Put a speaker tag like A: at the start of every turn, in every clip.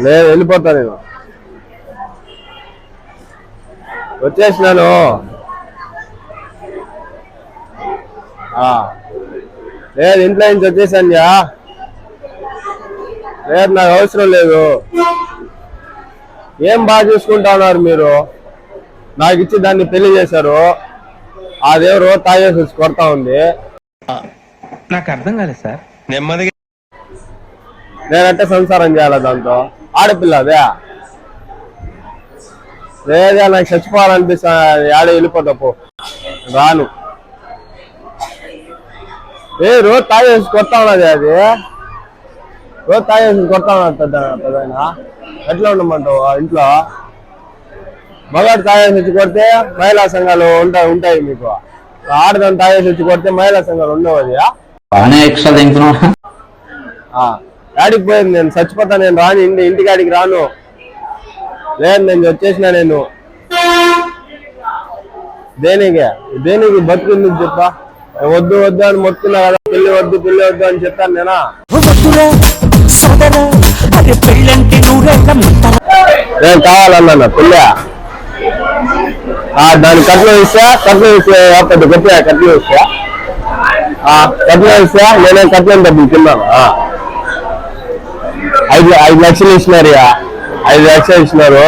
A: లేదు వెళ్ళిపోతా నేను వచ్చేసినాను లేదు ఇంట్లో నుంచి వచ్చేసాను లేదు నాకు అవసరం లేదు ఏం బాగా చూసుకుంటా ఉన్నారు మీరు నాకు ఇచ్చి దాన్ని పెళ్లి చేశారు అదేవరో తాగేసి వచ్చి కొడతా ఉంది
B: నాకు అర్థం కాలేదు సార్
A: నెమ్మదిగా నేనంటే సంసారం చేయాలి దాంతో ఆడపిల్ల అదే లేదా నాకు చచ్చిపోవాలనిపిస్తా ఆడ వెళ్ళిపోతా పో రాను రోజు తాగేసి కొడతా ఉన్నది అది రోజు తాగేసి కొడతా ఉన్నది పెద్దయినా ఎట్లా ఉండమంటావు ఇంట్లో మగాడు తాగేసి వచ్చి కొడితే మహిళా సంఘాలు ఉంటాయి మీకు ఆడదాన్ని తాగేసి వచ్చి కొడితే మహిళా సంఘాలు ఉండవు అది యాడికి పోయింది నేను చచ్చిపోతా నేను రాను ఇంటికి ఆడికి రాను లేదు నేను వచ్చేసిన నేను దేనికి బతుకుంది చెప్పా వద్దు వద్దు అని మొత్తున్నా కదా పెళ్లి వద్దు అని చెప్తాను నేనా నేను కావాలన్నా పెళ్ళి దాని కట్నం ఇస్తా పెద్ద గట్టిగా కట్నం ఇస్తా నేనే కట్నం డబ్బులు తిన్నాను 5 లక్షలు ఇచ్చినారియా 5 లక్షలు ఇచ్చినారు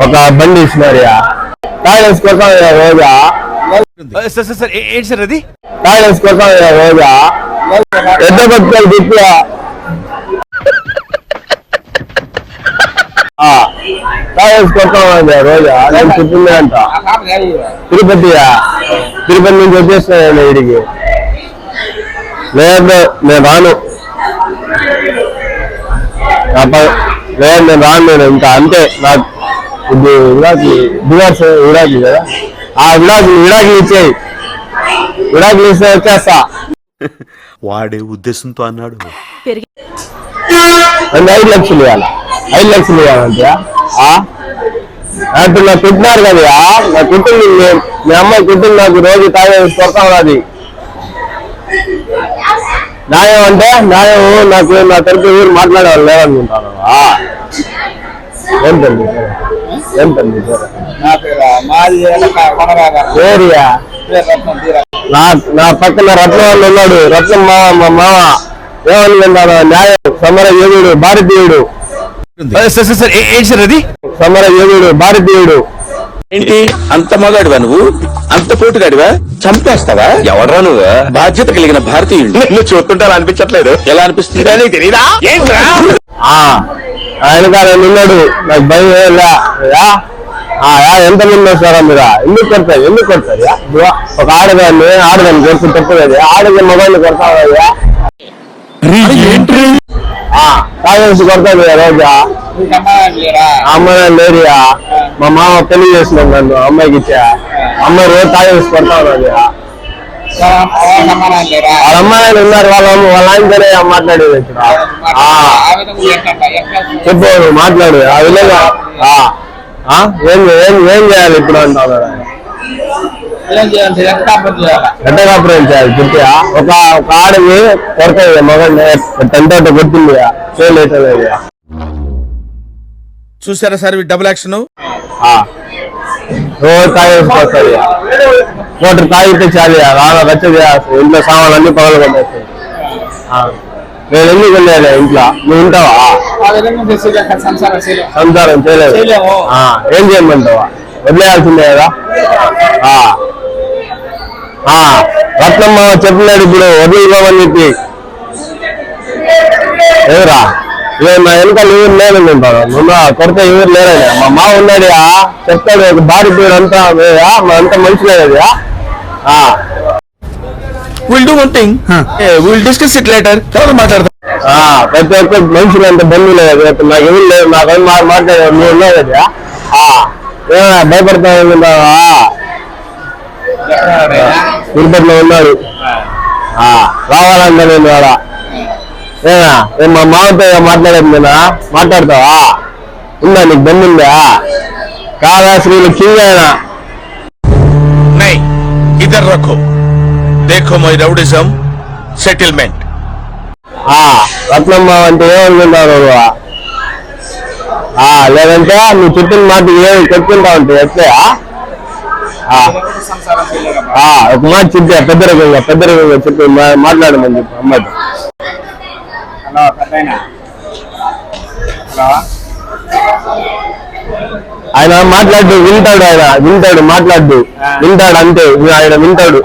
A: ఒక బండి ఇచ్చినారియా టాయిలెట్స్ కోసం రోజా
B: ఏంటి సార్ అది
A: టాయిలెట్స్ కోసం రోజా పెద్ద బతుకాలు తిప్పా టాయిలెట్స్ కోసం రోజా నేను చెప్పింది అంట తిరుపతి నుంచి వచ్చేస్తాను వీడికి లేదు నేను రాను లేదు నేను రాను నేను ఇంకా అంతే నాకు ఇది విడాకులు కదా విడాకులు ఇచ్చేయి విడాకులు ఇస్తే వచ్చేస్తా
C: వాడే ఉద్దేశంతో అన్నాడు
A: 5 లక్షలు ఇవ్వాలి 5 లక్షలు ఇవ్వాలంటే అంటే నాకు కుట్టినారు కదా నా కుట్టింది మీ అమ్మాయి కుట్టింది నాకు రోజు తాగేసి కొడతా ఉన్నది న్యాయం అంటే న్యాయం నాకు నా తరపు ఊరు మాట్లాడేవాళ్ళు లేవనుకుంటాను ఏంటండి ఏరియా నా పక్కన రత్నం వాళ్ళు ఉన్నాడు రత్నం మా మామ ఏమనుకుంటాను న్యాయం సమర యోగుడు భారతీయుడు సమర యోగుడు భారతీయుడు
D: ఏంటి అంత మగాడివా నువ్వు అంత పోటుగాడివా చంపేస్తావా ఎవడరా నువ్వు బాధ్యత కలిగిన భారతీయుడు నువ్వు చూస్తుంటా అనిపించట్లేదు ఎలా అనిపిస్తుంది తెలీదా
A: ఆయన కాదు ఉన్నాడు నాకు భయం ఎంత మంది వస్తారా మీరు ఎందుకు కొడతారు ఒక ఆడదాన్ని కొడుతు తప్పు కదా ఆడదాన్ని మొబైల్ కొడతావా తాగేసి కొడతాడు రోజా అమ్మాయి లేరియా మా మామ పెళ్లి చేసినాం నన్ను అమ్మాయికి ఇచ్చా అమ్మాయి రోజు తాగేసి కొడతా ఉన్నది వాళ్ళ అమ్మాయిలు ఉన్నారు వాళ్ళ ఆయనతోనే మాట్లాడేది ఇక్కడ చెప్పు మాట్లాడు ఆ విధంగా ఏం చేయాలి ఇప్పుడు అంటారు ఎట్ట కాపురం చేయాలి చెప్పా ఒక ఆడది కొడతాయి మగండి టెంతో కొట్టింది చేయలేదు
D: చూసారా సార్ డబుల్ యాక్షన్
A: రోజు తాగేసుకొస్తుంది మోటార్ తాగితే చాలు రచ్చ ఇంట్లో సామాన్లన్నీ పగలు కొట్టేస్తాయి నేను ఎందుకు వెళ్ళాను ఇంట్లో నువ్వు ఉంటావా సంసారం చేయలేదు ఏం చేయమంటావా వదిలేయాల్సిందే కదా రత్నమ్మ చెప్పినాడు ఇప్పుడు వదిలిపోమని చెప్పి ఎవరా నా వెనకాల ఎవరు లేదనుకుంటాను నువ్వు కొడితే ఎవరు లేరని మా మా ఉన్నాడు చెప్తాడు ఒక భారీ పేరు అంతా మా అంతా మంచిగా
D: will do one thing will discuss it later తర్వాత మాట్లాడతాం
A: ప్రతి ఒక్క మనుషులు అంత బంధువులే కదా నాకు ఎవరు లేదు నాకు మాట్లాడారు నువ్వు ఉన్నావు కదా భయపడతా తిరుపతిలో ఉన్నాడు రావాలంటే నేను వాడ మా మామతో మాట్లాడేది నేనా మాట్లాడతావా ఉందా నీకు బంధు ఉందా కాదా శ్రీలు కింగ్ అయినా
D: ఇద్దరు రఖో देखो మై రౌడిజం సెటిల్మెంట్
A: రత్నమ్మ అంటే ఏమనుకుంటారు లేదంటే నువ్వు చెప్పిన మాట ఏమి చెప్పుకుంటా ఉంటావు ఎట్లే ఒక మాట చెప్పా పెద్ద రకంగా చెప్పి మాట్లాడమని చెప్పి అమ్మాయితో. ఆయన మాట్లాడు వింటాడు మాట్లాడు వింటాడు అంతే ఆయన వింటాడు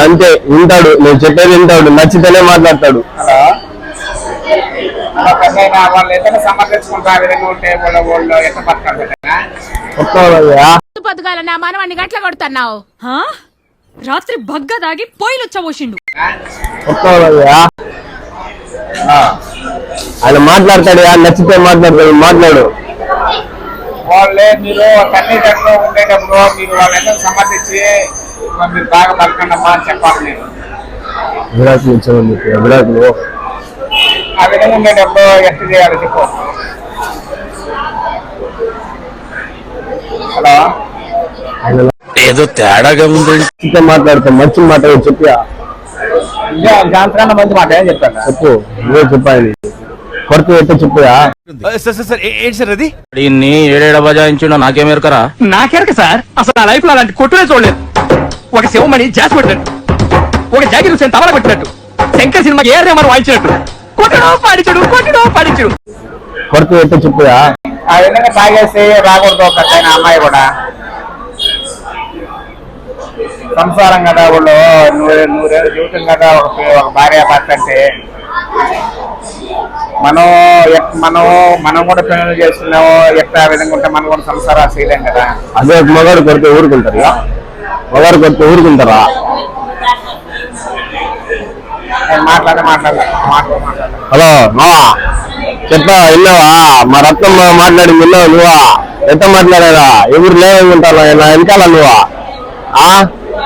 A: అంతే వింటాడు నేను చెప్పేది వింటాడు నచ్చితేనే మాట్లాడతాడు.
E: మనవాడిని గట్ల కొడుతున్నావు రాత్రి బగ్గ దాగి పోయిలు వచ్చబోసిండు.
A: ఆయన మాట్లాడతాడు నచ్చితే మాట్లాడు.
F: వాళ్ళే మీరు తల్లిదండ్రులు ఉండేటప్పుడు మీరు వాళ్ళని సమర్థించి మీరు బాగా బతకండమ్మా అని చెప్పాలి. నేను
A: విడాకులు
F: ఆ విధంగా ఉండేటప్పుడు ఎంత చేయాలో చెప్పు. హలో
D: ఏదో తేడాగా ఉంది
A: మాట్లాడతాం మంచి మాట చెప్పి
F: జాంతరాన్న మంచి మాట ఏం చెప్తాను
A: చెప్పు నువ్వే చెప్పాలి కొరత ఎట్ట చెప్పుయా.
B: సార్ ఏంటి సార్ అది?
D: దీన్ని ఏడేడ బజాయించుండో నాకేమేరకరా?
B: నాకెరక సార్, అసలు నా లైఫ్ లో అలాంటి కొట్టునే చూడలేదు. ఒక శివమణి జాస్ కొట్టినట్టు, ఒక జాగిర్ హుసేన్ తబలా కొట్టినట్టు, శంకర్ సినిమాకి ఏ రేమర్ వాయించినట్టు కొట్టడం పాడించడు.
A: కొరత ఎట్ట చెప్పుయా.
F: ఆ విధంగా తాగేసి రాకూడదు ఒక అమ్మాయి కూడా. సంసారం కదా వాళ్ళు నూరేళ్ళ జీవితం కదా ఒక భార్య భర్త అంటే మనం కూడా పిల్లలు చేస్తున్నాము. ఎట్లా విధంగా ఉంటే మనం కూడా సంసారాలు చేయలేం కదా.
A: అదే మగాడు కొడితే ఊరుకుంటారా?
F: మాట్లాడాలి.
A: హలో చెప్పా విన్నావా? మా రత్నమ్మ మాట్లాడింది విన్నావు నువ్వా? ఎంత మాట్లాడారా? ఎవరు లేవనుకుంటారా నా వెనకాల నువ్వా?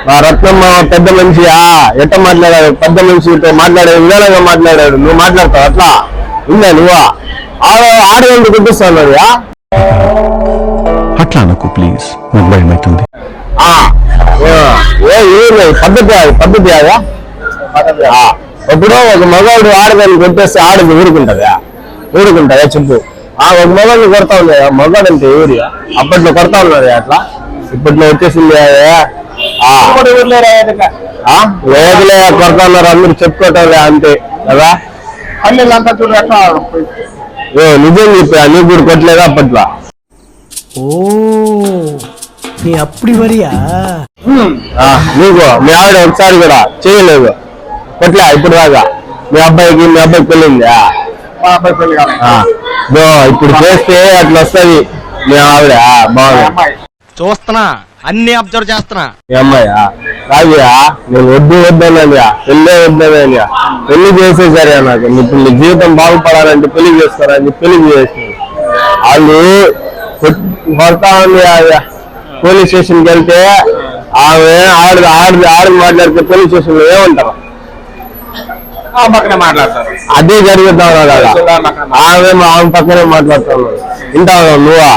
A: మా రత్నమ్మ పెద్ద మనిషియా ఎట్ట మాట్లాడాడు? పెద్ద మనిషితో మాట్లాడే విధానంగా మాట్లాడాడు. నువ్వు మాట్లాడతావు అట్లా ఉందా? నువ్వా ఆడవాళ్ళు గుర్తిస్తాను
C: అట్లా అనుకో ప్లీజ్, నాకు భయం అవుతుంది.
A: పద్ధతి అదా? ఇప్పుడు ఒక మగవాడు ఆడదాన్ని కొట్టేస్తే ఆడది ఊరుకుంటుందా చెప్పు? ఒక మగవాడిని కొడతా ఉంది. మగవాడు అంటే ఎవరు? అప్పట్లో కొడతా ఉన్నారు అట్లా, ఇప్పట్లో వచ్చేసింది లేదులే కొడతా ఉన్నారు అందరు చెప్పుకోవటం అంతే కదా. నిజం చెప్పా నీకు కూడా కొట్టలేదా అప్పట్లో? నీకు మీ ఆవిడ ఒకసారి కూడా చేయలేదు కొట్లా ఇప్పుడు దాకా? మీ అబ్బాయికి పెళ్ళిందా? ఇప్పుడు చేస్తే అట్లా వస్తుంది మీ ఆవిడ. బాగా
B: చూస్తున్నా, అన్ని అబ్జర్వ్ చేస్తున్నా.
A: మీ అమ్మాయా? రాజా నేను వద్దనయ్యా, వద్దనయ్యా, పెళ్లి చేసేసరి నాకు ఇప్పుడు నీ జీవితం బాగుపడాలంటే పెళ్లి చేసుకోవాలని పెళ్లి చేస్తుంది. వాళ్ళు కొడతా ఉంది. పోలీస్ స్టేషన్కి వెళ్తే ఆమె ఆడది మాట్లాడితే పోలీస్ స్టేషన్ లో ఏమంటారు?
F: మాట్లాడతారు.
A: అదే జరుగుతావు కదా. ఆమె పక్కనే మాట్లాడుతున్నావు. వింటావు నువ్వా?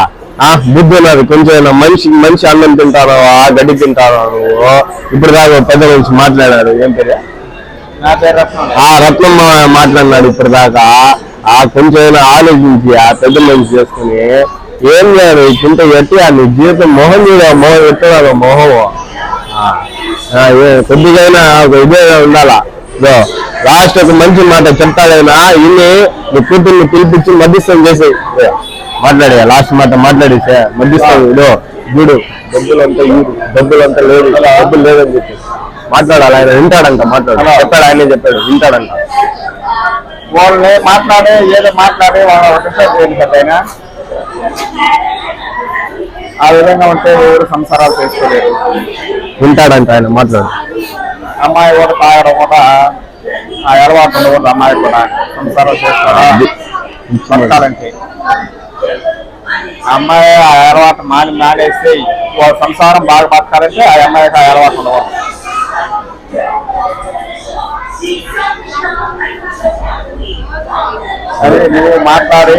A: బుద్ధి ఉన్నది కొంచెం. మనిషి అన్నం తింటాను గడ్డి తింటాను నువ్వు. ఇప్పుడు దాకా పెద్ద మనిషి మాట్లాడాడు. ఏం పేరు? రత్నమ్మ మాట్లాడినాడు ఇప్పుడు దాకా. కొంచెం ఆలోచించి పెద్ద మనిషి చేసుకుని ఏం లేదు ఇంత ఎట్టి నీ జీవితం మొహం ఎట్టున్నాడు మొహం. కొద్దిగైనా ఒక ఇదే ఉండాలా. లాస్ట్ ఒక మంచి మాట చెప్తాడైనా ఇన్ని నీ కూతుర్ని పిలిపించి మధ్యస్థం చేసి మాట్లాడే లాస్ట్ మాట మాట్లాడేసే మధ్యస్థం చూడు డబ్బులంతా లేదు, డబ్బులు లేదని చెప్పి మాట్లాడాలి. ఆయన వింటాడంట. చెప్పాడు, ఆయనే చెప్పాడు వింటాడంట.
F: వాళ్ళని ఏదో మాట్లాడి వాళ్ళ ఆ విధంగా ఉంటే ఎవరు సంసారాలు చేసుకోలేరు.
A: వింటాడంట ఆయన మాట్లాడు.
F: అమ్మాయి కూడా తాగడం కూడా ఆ అలవాటు ఉండకూడదు. అమ్మాయి కూడా సంసారాలు చేసుకోవాలంటే అమ్మాయి ఆ అలవాటు మానేస్తే వాళ్ళ సంసారం బాగా బతకాలంటే ఆ అమ్మాయికి ఆ అలవాటు ఉండకూడదు. అదే నువ్వు మాట్లాడి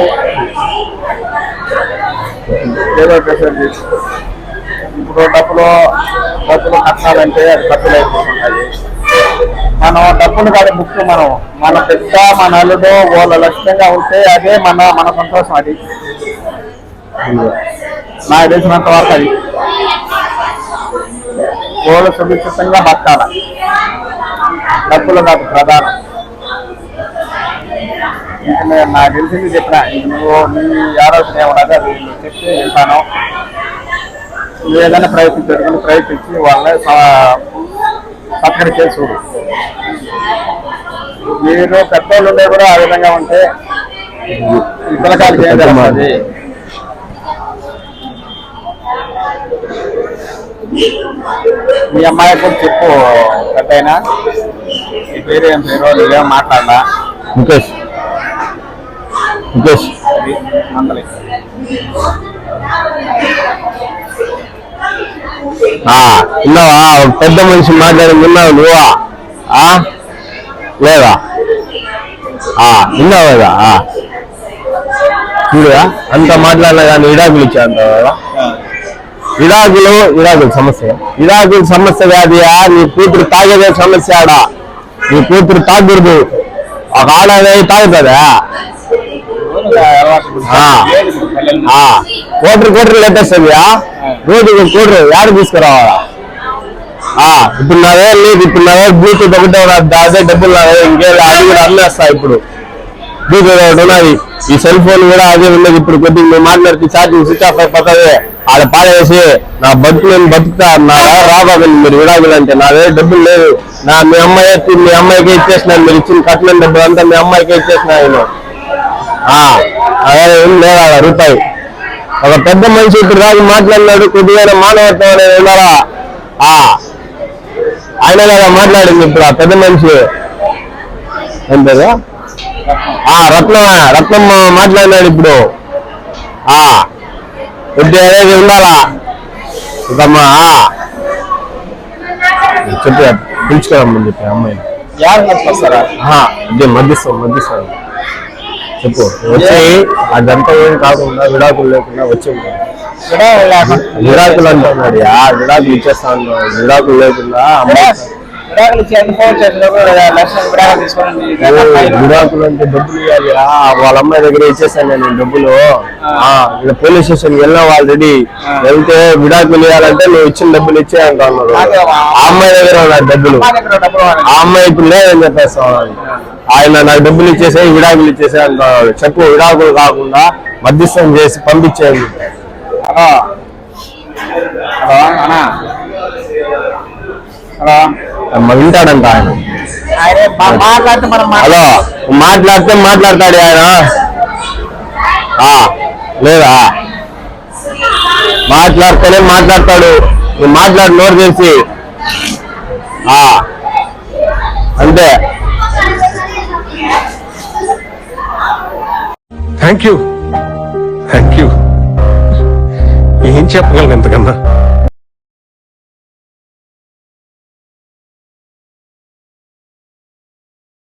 F: ఏదో ఇప్పుడు డబ్బులు కట్టాలంటే అది ఖర్చులు అయిపోతుంటాయి. మనం డబ్బులు కాదు ముఖ్యం. మన పెద్ద మన అల్లుడు వాళ్ళ లక్ష్యంగా ఉంటే అదే మన సంతోషం. అది నాకు తెలిసినంత వరకు అది వాళ్ళు సుభిక్షితంగా బతకాల, డబ్బులు కాదు ప్రధానం. ఇంకా నేను నాకు తెలిసింది చెప్పిన, నువ్వు నీ ఆలోచన ఏమన్నది అది చెప్తే వెళ్తాను. నువ్వు ఏదైనా ప్రయత్నించి వాళ్ళని సత్కరించే చూడు. మీరు పెద్దోళ్ళు ఉండే కూడా ఆ విధంగా ఉంటే ఈ పిల్లకాయలకి ఏం జరుగుతుంది? మీ అమ్మాయి కూడా చెప్పు, పెద్దయినా నీ పేరు ఏం పేరు నువ్వేం మాట్లాడలా.
A: ముఖేష్
F: అది మందలి
A: విన్నావా? పెద్ద మనిషి మాట్లాడి విన్నావు నువ్వా? లేదా? విన్నావు కదా? చూడగా అంత మాట్లాడినా కానీ విడాకులు ఇచ్చా అంటావు కదా? విడాకుల సమస్య కాదుయా, నీ కూతురు తాగేదే సమస్య. ఆడ నీ కూతురు తాగకూడదు, ఒక ఆడ తాగుతుందా? కోటరు లెట్టేస్తుందియా, రోజుకి కోటరు యాడ తీసుకురావాలా? ఇప్పుడు నావే లేదు, ఇప్పుడు నావే బ్లూటూత్ ఒకటే అదే డబ్బులు నావే, ఇంకేం అది కూడా అమ్మేస్తా. ఇప్పుడు బ్లూటూత్ ఒకటి ఉన్నది, ఈ సెల్ ఫోన్ కూడా అదే ఉన్నది. ఇప్పుడు కొద్దిగా మేము మాట్లాడితే ఛార్జింగ్ స్విచ్ ఆఫ్ అయిపోతుంది. ఆడ పాడేసి నా బతుకు నేను బతుకుతా, నా రాబాబండి మీరు విడాకులు అంటే. నావే డబ్బులు లేదు, మీ అమ్మాయికి ఇచ్చేసినాను. మీరు ఇచ్చిన కట్టిన డబ్బులు అంతా మీ అమ్మాయికి ఇచ్చేసినా నేను. అదే ఏం లేదా రూపాయి. ఒక పెద్ద మనిషి ఇప్పుడు రాజు మాట్లాడినాడు, కొద్దిగా మానవత్వం అనేది ఉండాలా? ఆయన లేదా మాట్లాడింది ఇప్పుడు ఆ పెద్ద మనిషి అంతేగా? రత్నం మాట్లాడినాడు ఇప్పుడు. కొద్దిగా అనేది ఉండాలా? ఇదమ్మా చెప్పి పిలుచుకోరమ్మని చెప్పి అమ్మాయిని. ఇదే మధ్యస్థం చెప్పు. వచ్చి అదంతా ఏం కాకుండా విడాకులు లేకుండా వచ్చి విడాకులు అంటున్నాడు. విడాకులు ఇచ్చేస్తా అన్నాడు. విడాకులు లేకుండా విడాకులు అంటే డబ్బులు ఇవ్వాలి. వాళ్ళ అమ్మాయి దగ్గర ఇచ్చేసాను నేను డబ్బులు. ఇలా పోలీస్ స్టేషన్ వెళ్ళినా ఆల్రెడీ. వెళ్తే విడాకులు ఇవ్వాలంటే నువ్వు ఇచ్చిన డబ్బులు ఇచ్చే అంటున్నాడు. ఆ అమ్మాయి దగ్గర ఉన్నాయి డబ్బులు. ఆ అమ్మాయి ఇప్పుడు లేదని చెప్పేస్తాను. ఆయన నాకు డబ్బులు ఇచ్చేసే, విడాకులు ఇచ్చేసే అంటున్నాడు. చెప్పు, విడాకులు కాకుండా మధ్యస్థం చేసి పంపించేయండి. వింటాడంట ఆయన. హలో, మాట్లాడితే మాట్లాడతాడు ఆయన. లేదా? మాట్లాడితేనే మాట్లాడతాడు. నువ్వు మాట్లాడి నోరు తెలిసి అంతే.
C: థ్యాంక్ యూ ఏం చెప్పగలను ఎంతకన్నా.